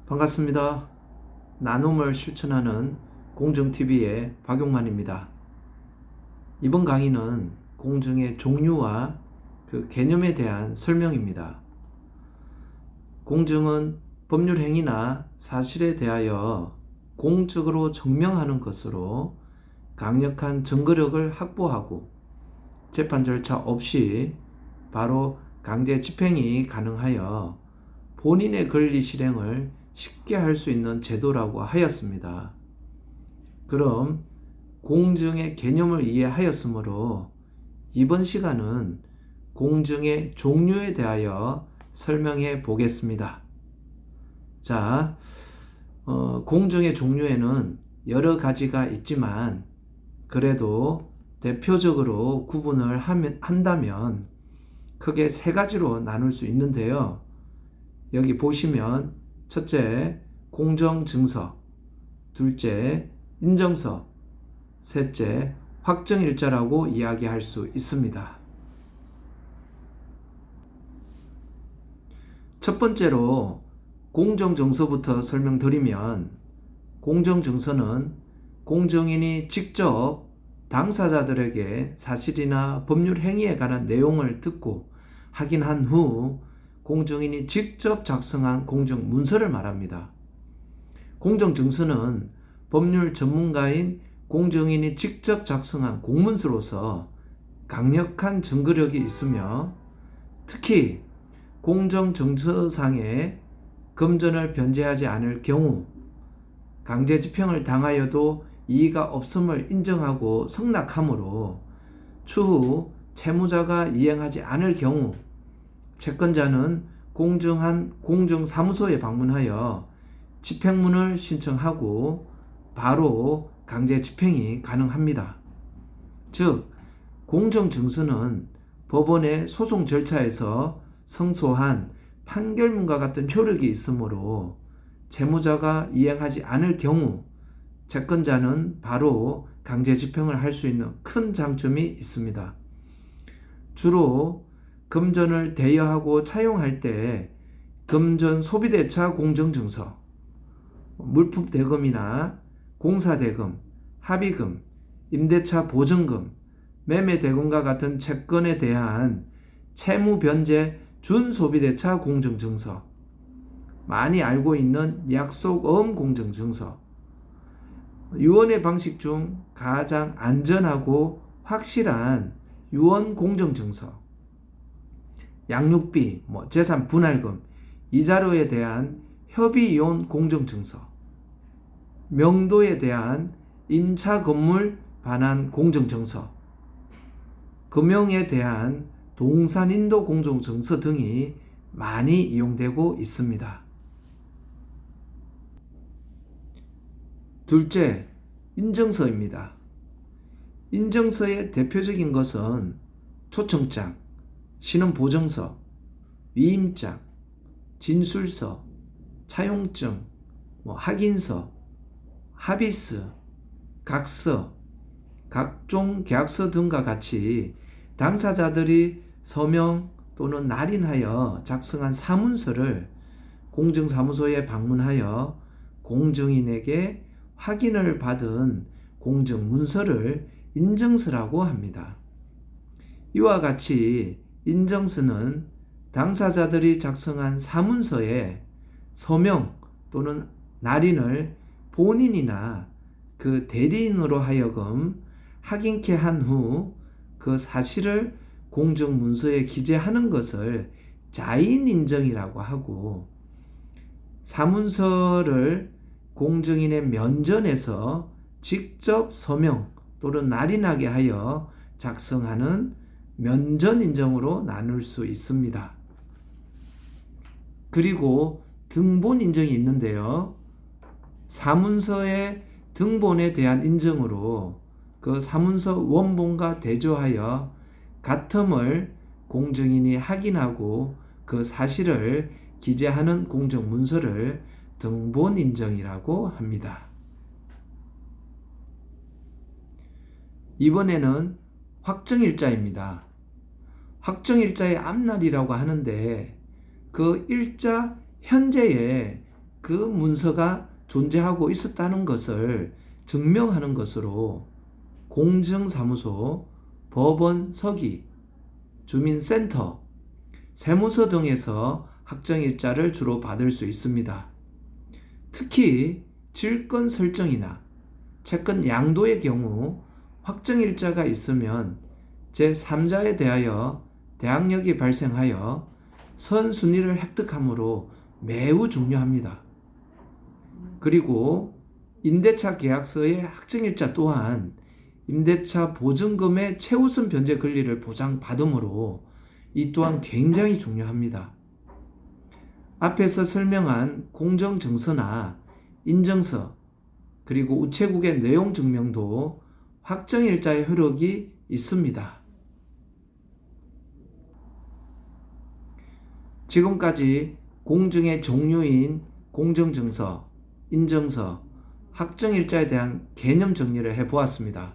반갑습니다. 나눔을 실천하는 공정TV의 박용만입니다. 이번 강의는 공정의 종류와 그 개념에 대한 설명입니다. 공정은 법률 행위나 사실에 대하여 공적으로 증명하는 것으로 강력한 증거력을 확보하고 재판 절차 없이 바로 강제 집행이 가능하여 본인의 권리 실행을 쉽게 할 수 있는 제도라고 하였습니다. 그럼 공정의 개념을 이해하였으므로 이번 시간은 공정의 종류에 대하여 설명해 보겠습니다. 자, 공정의 종류에는 여러 가지가 있지만 그래도 대표적으로 구분을 한다면 크게 세 가지로 나눌 수 있는데요. 여기 보시면 첫째, 공정증서, 둘째, 인정서, 셋째, 확정일자라고 이야기할 수 있습니다. 첫 번째로 공정증서부터 설명드리면, 공정증서는 공정인이 직접 당사자들에게 사실이나 법률 행위에 관한 내용을 듣고 확인한 후 공정인이 직접 작성한 공정문서를 말합니다. 공정증서는 법률 전문가인 공정인이 직접 작성한 공문서로서 강력한 증거력이 있으며 특히 공정증서상에 금전을 변제하지 않을 경우 강제 집행을 당하여도 이의가 없음을 인정하고 승낙하므로 추후 채무자가 이행하지 않을 경우 채권자는 공정한 공정사무소에 방문하여 집행문을 신청하고 바로 강제 집행이 가능합니다. 즉, 공정증서는 법원의 소송 절차에서 성소한 판결문과 같은 효력이 있으므로 채무자가 이행하지 않을 경우 채권자는 바로 강제 집행을 할 수 있는 큰 장점이 있습니다. 주로 금전을 대여하고 차용할 때 금전 소비대차 공정증서, 물품 대금이나 공사 대금, 합의금, 임대차 보증금, 매매 대금과 같은 채권에 대한 채무 변제 준소비대차 공정증서, 많이 알고 있는 약속어음 공정증서, 유언의 방식 중 가장 안전하고 확실한 유언 공정증서, 양육비, 재산 분할금, 이자료에 대한 협의이혼 공정증서, 명도에 대한 임차 건물 반환 공정증서, 금융에 대한 동산인도 공정증서 등이 많이 이용되고 있습니다. 둘째, 인정서입니다. 인정서의 대표적인 것은 초청장, 신원보증서, 위임장, 진술서, 차용증, 확인서, 합의서, 각서, 각종 계약서 등과 같이 당사자들이 서명 또는 날인하여 작성한 사문서를 공정사무소에 방문하여 공정인에게 확인을 받은 공정문서를 인정서라고 합니다. 이와 같이 인정서는 당사자들이 작성한 사문서에 서명 또는 날인을 본인이나 그 대리인으로 하여금 확인케 한 후 그 사실을 공정문서에 기재하는 것을 자인인정이라고 하고, 사문서를 공정인의 면전에서 직접 서명 또는 날인하게 하여 작성하는 면전인정으로 나눌 수 있습니다. 그리고 등본인정이 있는데요. 사문서의 등본에 대한 인정으로 그 사문서 원본과 대조하여 같음을 공정인이 확인하고 그 사실을 기재하는 공정문서를 등본인정이라고 합니다. 이번에는 확정일자입니다. 확정일자의 앞날이라고 하는데 그 일자 현재의 그 문서가 존재하고 있었다는 것을 증명하는 것으로 공증사무소, 법원, 서기, 주민센터, 세무서 등에서 확정일자를 주로 받을 수 있습니다. 특히 질권 설정이나 채권 양도의 경우 확정일자가 있으면 제3자에 대하여 대항력이 발생하여 선순위를 획득하므로 매우 중요합니다. 그리고 임대차 계약서의 확정일자 또한 임대차 보증금의 최우선 변제 권리를 보장받으므로 이 또한 굉장히 중요합니다. 앞에서 설명한 공정증서나 인증서 그리고 우체국의 내용 증명도 확정일자의 효력이 있습니다. 지금까지 공증의 종류인 공정증서, 인증서, 확정일자에 대한 개념 정리를 해보았습니다.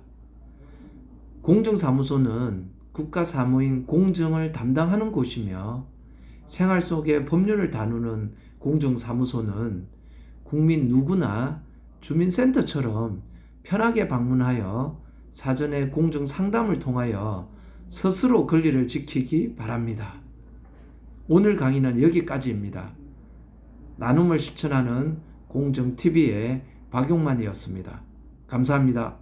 공증사무소는 국가사무인 공증을 담당하는 곳이며 생활 속의 법률을 다루는 공증사무소는 국민 누구나 주민센터처럼 편하게 방문하여 사전에 공증 상담을 통하여 스스로 권리를 지키기 바랍니다. 오늘 강의는 여기까지입니다. 나눔을 실천하는 공정TV의 박용만이었습니다. 감사합니다.